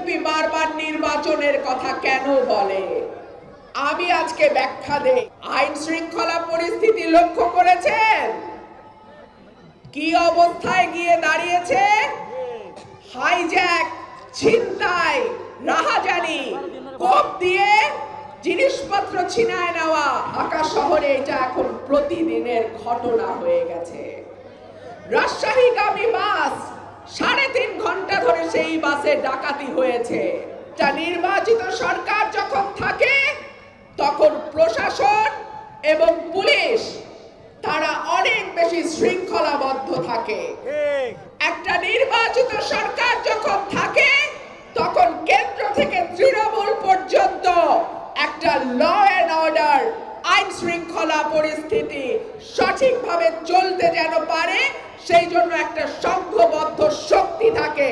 BNP বারবার নির্বাচনের কথা কেন বলে? আমি আজকে ব্যাখ্যা দেই। আইন শৃঙ্খলা পরিস্থিতি লক্ষ্য করেছেন কি অবস্থায় গিয়ে দাঁড়িয়েছে? হাইজ্যাক, ছিনতাই, রাহাজানি, কোপ দিয়ে জিনিসপত্র ছিনায় নেওয়া ঢাকা শহরে এটা এখন প্রতিদিনের ঘটনা হয়ে গেছে। রাজশাহীগামী বাস 3.5 ঘন্টা ধরে সেই বাসে ডাকাতি হয়েছে। তা নির্বাচিত সরকার যখন থাকে তখন প্রশাসন এবং পুলিশ তারা অনেক বেশি শৃঙ্খলাবদ্ধ থাকে। একটা নির্বাচিত সরকার যখন থাকে তখন কেন্দ্র থেকে তৃণমূল পর্যন্ত একটা ল অ্যান্ড অর্ডার, আইন শৃঙ্খলা পরিস্থিতি সঠিকভাবে চলতে যেন পারে সেই জন্য একটা সংঘবদ্ধ শক্তি থাকে।